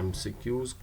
MCQs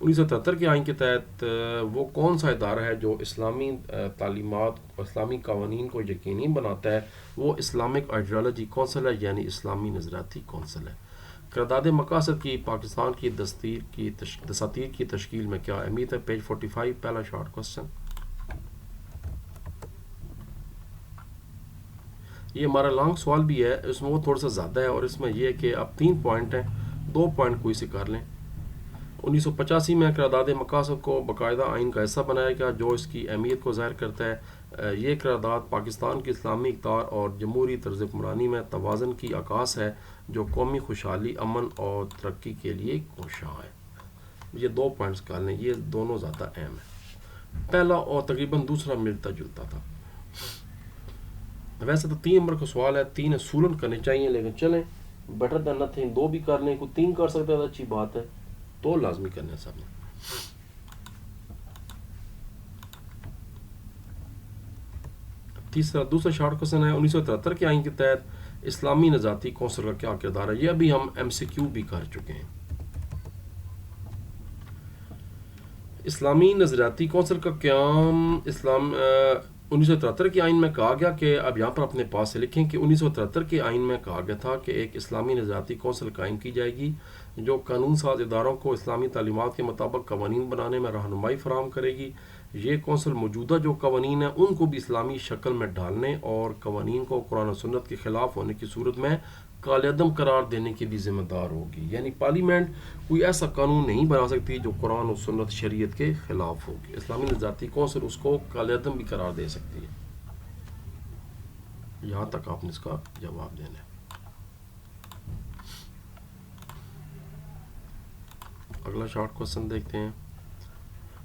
1973 کے آئین کے تحت وہ کون سا ادارہ ہے جو اسلامی تعلیمات اور اسلامی قوانین کو یقینی بناتا ہے؟ وہ اسلامک آئیڈیالوجی کونسل ہے، یعنی اسلامی نظریاتی کونسل ہے۔ قرارداد مقاصد کی پاکستان کی دساتیر کی تشکیل میں کیا اہمیت ہے؟ پیج 45 پہلا شارٹ کوسچن۔ یہ ہمارا لانگ سوال بھی ہے، اس میں وہ تھوڑا سا زیادہ ہے، اور اس میں یہ ہے کہ اب 3 پوائنٹ ہیں، 2 پوائنٹ کوئی سے کر لیں۔ 1985 میں قرارداد مقاصد کو باقاعدہ آئین کا حصہ بنایا گیا جو اس کی اہمیت کو ظاہر کرتا ہے۔ یہ قرارداد پاکستان کی اسلامی اقدار اور جمہوری طرز حکمرانی میں توازن کی عکاس ہے جو قومی خوشحالی، امن اور ترقی کے لیے کوشاں ہے۔ یہ 2 پوائنٹس کر لیں، یہ دونوں زیادہ اہم ہیں۔ پہلا اور تقریباً دوسرا ملتا جلتا تھا۔ ویسے تو 3 نمبر کا سوال ہے، 3 اصولاً کرنے چاہیے، لیکن چلیں بیٹر دین نتھنگ، 2 بھی کر لیں، کوئی 3 کر سکتا ہے تو اچھی بات ہے، 2 لازمی کرنے سب نے۔ دوسرا شارٹ کوسچن ہے، 1973 کے آئین کے تحت اسلامی نظریاتی کونسل کا کیا کردار ہے؟ یہ ابھی ہم MCQ بھی کر چکے ہیں۔ اسلامی نظریاتی کونسل کا قیام 1973 کے آئین میں کہا گیا کہ اب یہاں پر اپنے پاس سے لکھیں کہ 1973 کے آئین میں کہا گیا تھا کہ ایک اسلامی نظریاتی کونسل قائم کی جائے گی جو قانون ساز اداروں کو اسلامی تعلیمات کے مطابق قوانین بنانے میں رہنمائی فراہم کرے گی۔ یہ کونسل موجودہ جو قوانین ہیں ان کو بھی اسلامی شکل میں ڈھالنے اور قوانین کو قرآن و سنت کے خلاف ہونے کی صورت میں کالے عدم قرار دینے کی بھی ذمہ دار ہوگی۔ یعنی پارلیمنٹ کوئی ایسا قانون نہیں بنا سکتی جو قرآن و سنت شریعت کے خلاف ہوگی، اسلامی نظریاتی کونسل اس کو کالے عدم بھی قرار دے سکتی ہے۔ یہاں تک آپ نے اس کا جواب دینا ہے۔ اگلا شارٹ کوسچن دیکھتے ہیں۔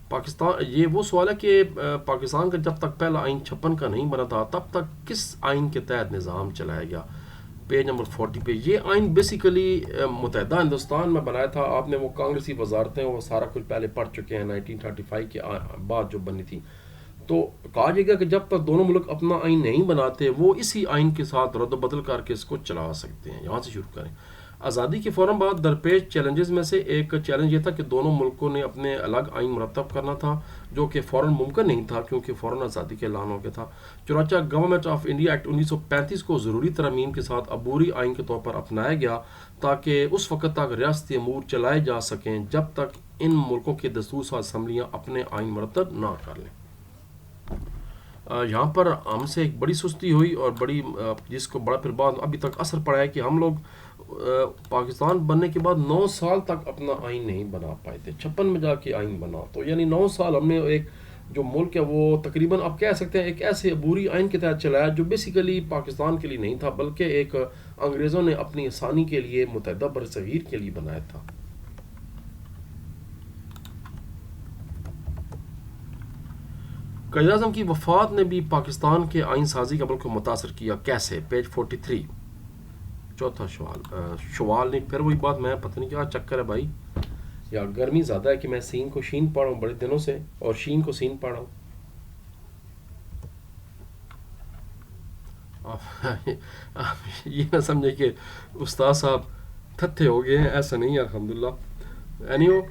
پاکستان، یہ وہ سوال ہے کہ پاکستان کا جب تک پہلا آئین 56 کا نہیں بنا تھا تب تک کس آئین کے تحت نظام چلایا گیا؟ پیج نمبر 40 پہ یہ آئین بیسیکلی متحدہ ہندوستان میں بنایا تھا۔ آپ نے وہ کانگریسی وزارتیں وہ سارا کچھ پہلے پڑھ چکے ہیں، 1935 کے بعد جو بنی تھی۔ تو کہا جائے گا کہ جب تک دونوں ملک اپنا آئین نہیں بناتے وہ اسی آئین کے ساتھ رد و بدل کر کے اس کو چلا سکتے ہیں۔ یہاں سے شروع کریں۔ آزادی کے فوراً بعد درپیش چیلنجز میں سے ایک چیلنج یہ تھا کہ دونوں ملکوں نے اپنے الگ آئین مرتب کرنا تھا، جو کہ فوراً ممکن نہیں تھا کیونکہ فوراً آزادی کا اعلان ہو گیا تھا۔ چنانچہ گورنمنٹ آف انڈیا ایکٹ 1935 کو ضروری ترامیم کے ساتھ عبوری آئین کے طور پر اپنایا گیا تاکہ اس وقت تک ریاستی امور چلائے جا سکیں جب تک ان ملکوں کی دستور ساز اسمبلیاں اپنے آئین مرتب نہ کر لیں۔ یہاں پر ہم سے ایک بڑی سستی ہوئی اور بڑی جس کو بڑا پھر بعد ابھی تک اثر پڑا ہے کہ ہم لوگ پاکستان بننے کے بعد 9 سال تک اپنا آئین نہیں بنا پائے تھے۔ 56 میں جا کے آئین بنا، تو یعنی 9 سال ہم نے ایک جو ملک ہے وہ تقریباً آپ کہہ سکتے ہیں ایک ایسے عبوری آئین کے تحت چلایا جو بیسیکلی پاکستان کے لیے نہیں تھا بلکہ ایک انگریزوں نے اپنی آسانی کے لیے متحدہ برصغیر کے لیے بنایا تھا۔ قائد اعظم کی وفات نے بھی پاکستان کے آئین سازی کے عمل کو متاثر کیا، کیسے؟ پیج 43 چوتھا سوال نہیں، پھر وہی بات، میں پتہ نہیں کیا چکر ہے بھائی، یا گرمی زیادہ ہے کہ میں سین کو شین پڑھ رہا ہوں بڑے دنوں سے اور شین کو سین پڑھ رہا ہوں۔ یہ نہ سمجھے کہ استاد صاحب تھتھے ہو گئے ہیں، ایسا نہیں ہے الحمدللہ۔ اینیو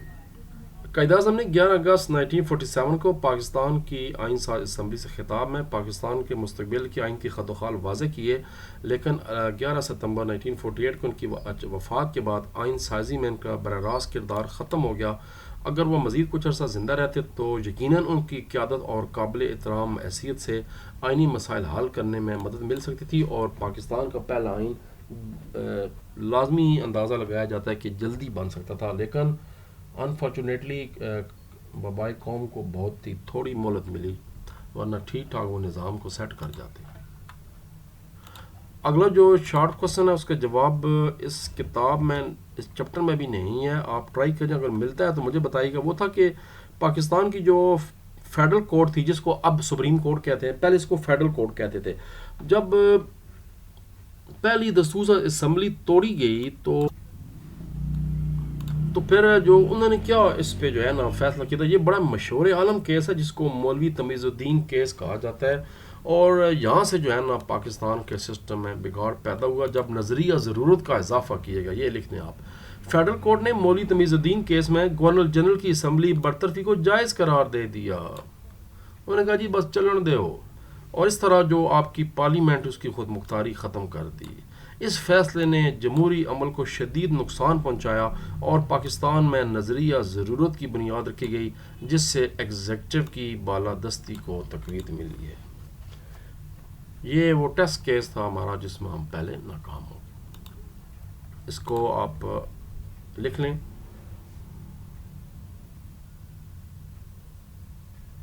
قائد اعظم نے 11 اگست 1947 کو پاکستان کی آئین ساز اسمبلی سے خطاب میں پاکستان کے مستقبل کے آئین کی خط و خال واضح کیے، لیکن 11 ستمبر 1948 کو ان کی وفات کے بعد آئین سازی میں ان کا براہ راست کردار ختم ہو گیا۔ اگر وہ مزید کچھ عرصہ زندہ رہتے تو یقیناً ان کی قیادت اور قابل احترام حیثیت سے آئینی مسائل حل کرنے میں مدد مل سکتی تھی اور پاکستان کا پہلا آئین لازمی اندازہ لگایا جاتا ہے کہ جلدی بن سکتا تھا، لیکن انفارچونیٹلی وبائی قوم کو بہت ہی تھوڑی مہلت ملی، ورنہ ٹھیک ٹھاک وہ نظام کو سیٹ کر جاتے۔ اگلا جو شارٹ کوسچن ہے اس کا جواب اس کتاب میں اس چیپٹر میں بھی نہیں ہے، آپ ٹرائی کریں، اگر ملتا ہے تو مجھے بتائیے گا۔ وہ تھا کہ پاکستان کی جو فیڈرل کورٹ تھی جس کو اب سپریم کورٹ کہتے ہیں، پہلے اس کو فیڈرل کورٹ کہتے تھے، جب پہلی دستور اسمبلی توڑی گئی تو پھر جو انہوں نے کیا اس پہ جو ہے نا فیصلہ کیا تھا، یہ بڑا مشہور عالم کیس ہے جس کو مولوی تمیز الدین کیس کہا جاتا ہے، اور یہاں سے جو ہے نا پاکستان کے سسٹم میں بگاڑ پیدا ہوا جب نظریہ ضرورت کا اضافہ کیے گا. یہ لکھ لیں آپ. فیڈرل کورٹ نے مولوی تمیز الدین کیس میں گورنر جنرل کی اسمبلی برطرفی کو جائز قرار دے دیا. انہوں نے کہا جی بس چلن دے ہو، اور اس طرح جو آپ کی پارلیمنٹ اس کی خود مختاری ختم کر دی. اس فیصلے نے جمہوری عمل کو شدید نقصان پہنچایا اور پاکستان میں نظریہ ضرورت کی بنیاد رکھی گئی جس سے ایگزیکٹو کی بالادستی کو تقویت ملی ہے. یہ وہ ٹیسٹ کیس تھا ہمارا جس میں ہم پہلے ناکام ہو گئے. اس کو آپ لکھ لیں،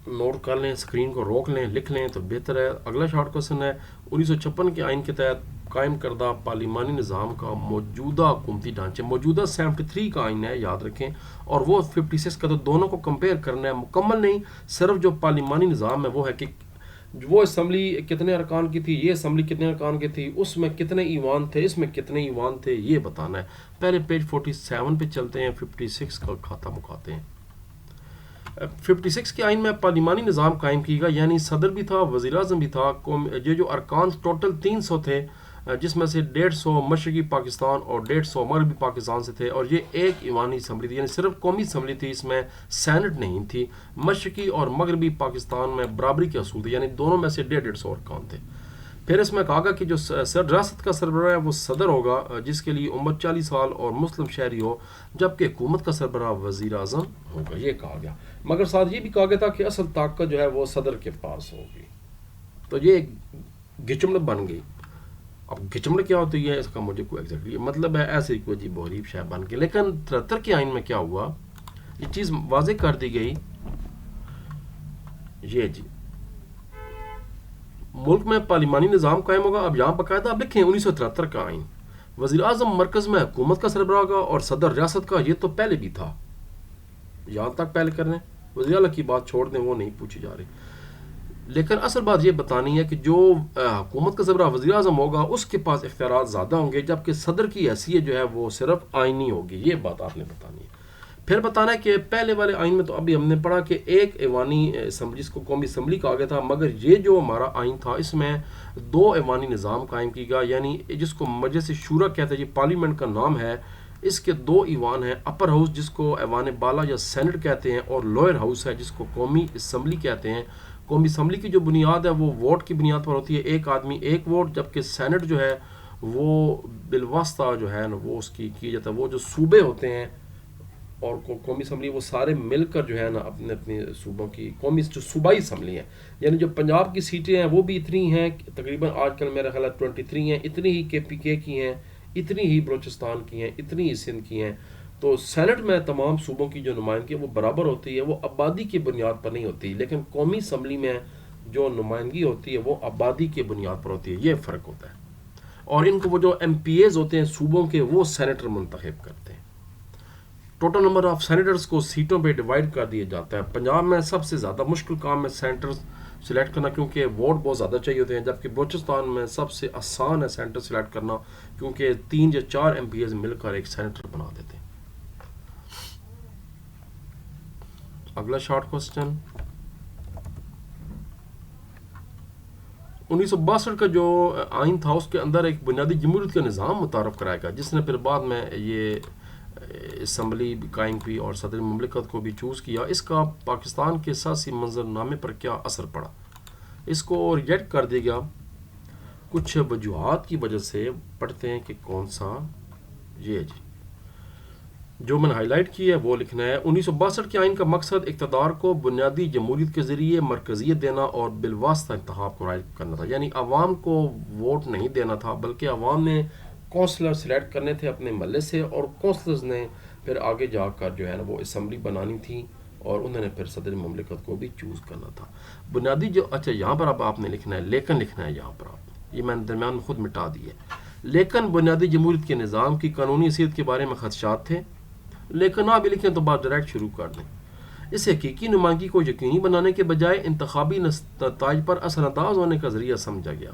نوٹ کر لیں، اسکرین کو روک لیں، لکھ لیں تو بہتر ہے. اگلا شارٹ کوشچن ہے 1956 کے آئین کے تحت قائم کردہ پارلیمانی نظام کا موجودہ حکومتی ڈھانچے، موجودہ 73 کا آئین ہے یاد رکھیں، اور وہ 56 کا، تو دونوں کو کمپیئر کرنا ہے، مکمل نہیں. صرف جو پارلیمانی نظام ہے وہ ہے کہ وہ اسمبلی کتنے ارکان کی تھی، یہ اسمبلی کتنے ارکان کی تھی، اس میں کتنے ایوان تھے، اس میں کتنے ایوان تھے، یہ بتانا ہے. پہلے پیج 47 پہ چلتے ہیں، 56 کا کھاتا مکھاتے ہیں. 56 کے آئین میں پارلیمانی نظام قائم کیے گا، یعنی صدر بھی تھا، وزیر اعظم بھی تھا. یہ جو ارکان ٹوٹل 300 تھے، جس میں سے 150 مشرقی پاکستان اور 150 مغربی پاکستان سے تھے، اور یہ ایک ایوانی اسمبلی تھی، یعنی صرف قومی اسمبلی تھی، اس میں سینٹ نہیں تھی. مشرقی اور مغربی پاکستان میں برابری کے اصول تھے، یعنی دونوں میں سے 150 ارکان تھے. پھر اس میں کہا گا کہ جو ریاست کا سربراہ ہے وہ صدر ہوگا جس کے لیے عمر 40 سال اور مسلم شہری ہو، جبکہ حکومت کا سربراہ وزیر اعظم ہوگا. یہ کہا گیا، مگر ساتھ یہ بھی کہا گیا تھا کہ اصل طاقت جو ہے وہ صدر کے پاس ہوگی. تو یہ گچمڑ بن گئی. اب گچمڑ کیا ہوتی ہے اس کا مجھے کوئی ایگزیکٹلی مطلب ہے، ایسے ہی کوئی عجیب و غریب شے بن گئی. لیکن 73 کے آئین میں کیا ہوا، یہ چیز واضح کر دی گئی. یہ جی ملک میں پارلیمانی نظام قائم ہوگا. اب یہاں باقاعدہ آپ لکھیں 1973 کا آئین، وزیر اعظم مرکز میں حکومت کا سربراہ ہوگا اور صدر ریاست کا. یہ تو پہلے بھی تھا، یہاں تک پہلے کر لیں، وزیر اعلیٰ کی بات چھوڑ دیں، وہ نہیں پوچھی جا رہی. لیکن اصل بات یہ بتانی ہے کہ جو حکومت کا سربراہ وزیر اعظم ہوگا اس کے پاس اختیارات زیادہ ہوں گے، جبکہ صدر کی حیثیت جو ہے وہ صرف آئینی ہوگی. یہ بات آپ نے بتانی ہے. پھر بتانا ہے کہ پہلے والے آئین میں تو ابھی ہم نے پڑھا کہ ایک ایوانی اسمبلی، جس کو قومی اسمبلی کہا گیا تھا، مگر یہ جو ہمارا آئین تھا اس میں 2 ایوانی نظام قائم کی گیا، یعنی جس کو مجلس شورا کہتے ہیں، یہ پارلیمنٹ کا نام ہے. اس کے 2 ایوان ہیں، اپر ہاؤس جس کو ایوان بالا یا سینٹ کہتے ہیں، اور لوئر ہاؤس ہے جس کو قومی اسمبلی کہتے ہیں. قومی اسمبلی کی جو بنیاد ہے وہ ووٹ کی بنیاد پر ہوتی ہے، ایک آدمی ایک ووٹ، جبکہ سینٹ جو ہے وہ بالواسطہ جو ہے نا وہ اس کی جاتا ہے. وہ جو صوبے ہوتے ہیں اور قومی اسمبلی وہ سارے مل کر جو ہے نا اپنے اپنے صوبوں کی قومی جو صوبائی اسمبلی ہیں، یعنی جو پنجاب کی سیٹیں ہیں وہ بھی اتنی ہیں تقریباً، آج کل میرا خیال ہے 23 ہیں، اتنی ہی KPK کی ہیں، اتنی ہی بلوچستان کی ہیں، اتنی ہی سندھ کی ہیں. تو سینٹ میں تمام صوبوں کی جو نمائندگی وہ برابر ہوتی ہے، وہ آبادی کی بنیاد پر نہیں ہوتی. لیکن قومی اسمبلی میں جو نمائندگی ہوتی ہے وہ آبادی کی بنیاد پر ہوتی ہے. یہ فرق ہوتا ہے. اور ان کو وہ جو MPAs ہوتے ہیں صوبوں کے، وہ سینیٹر منتخب کرتے ہیں. ٹوٹل نمبر آف سینیٹرز کو سیٹوں پہ ڈیوائڈ کر دیا جاتا ہے. پنجاب میں سب سے زیادہ مشکل کام ہے سینیٹرز سلیکٹ کرنا، کیونکہ ووٹ بہت زیادہ چاہیے ہوتے ہیں، جبکہ بلوچستان میں سب سے آسان ہے سینیٹر سلیکٹ کرنا، کیونکہ 3 یا 4 MPAs مل کر ایک سینیٹر بنا دیتے ہیں. اگلا شارٹ کوسچن 1962 کا جو آئین تھا اس کے اندر ایک بنیادی جمہوریت کا نظام متعارف کرایا گیا، جس نے پھر بعد میں یہ اسمبلی قائم کی اور صدر مملکت کو بھی چوز کیا. اس کا پاکستان کے سیاسی منظر نامے پر کیا اثر پڑا؟ اس کو ریجیکٹ کر دیا گیا کچھ وجوہات کی وجہ سے. پڑھتے ہیں کہ کون سا. یہ جی جو میں نے ہائی لائٹ کی ہے وہ لکھنا ہے. 1962 کے آئین کا مقصد اقتدار کو بنیادی جمہوریت کے ذریعے مرکزیت دینا اور بالواسطہ انتخاب کو رائج کرنا تھا. یعنی عوام کو ووٹ نہیں دینا تھا، بلکہ عوام نے کونسلر سلیکٹ کرنے تھے اپنے محلے سے، اور کونسلرز نے پھر آگے جا کر جو ہے نا وہ اسمبلی بنانی تھی، اور انہوں نے پھر صدر مملکت کو بھی چوز کرنا تھا. بنیادی جو اچھا یہاں پر اب آپ نے لکھنا ہے، لیکن لکھنا ہے یہاں پر آپ، یہ میں نے درمیان میں خود مٹا دی ہے. لیکن بنیادی جمہوریت کے نظام کی قانونی حیثیت کے بارے میں خدشات تھے. لیکن نہ بھی لکھیں تو بات ڈائریکٹ شروع کر دیں. اس حقیقی نمائندگی کو یقینی بنانے کے بجائے انتخابی نتائج پر اثر انداز ہونے کا ذریعہ سمجھا گیا.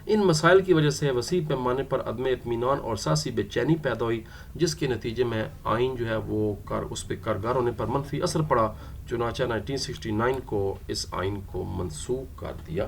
ان مسائل کی وجہ سے وسیع پیمانے پر عدم اطمینان اور سیاسی بے چینی پیدا ہوئی، جس کے نتیجے میں آئین جو ہے وہ اس پہ کارگر ہونے پر منفی اثر پڑا. چنانچہ 1969 کو اس آئین کو منسوخ کر دیا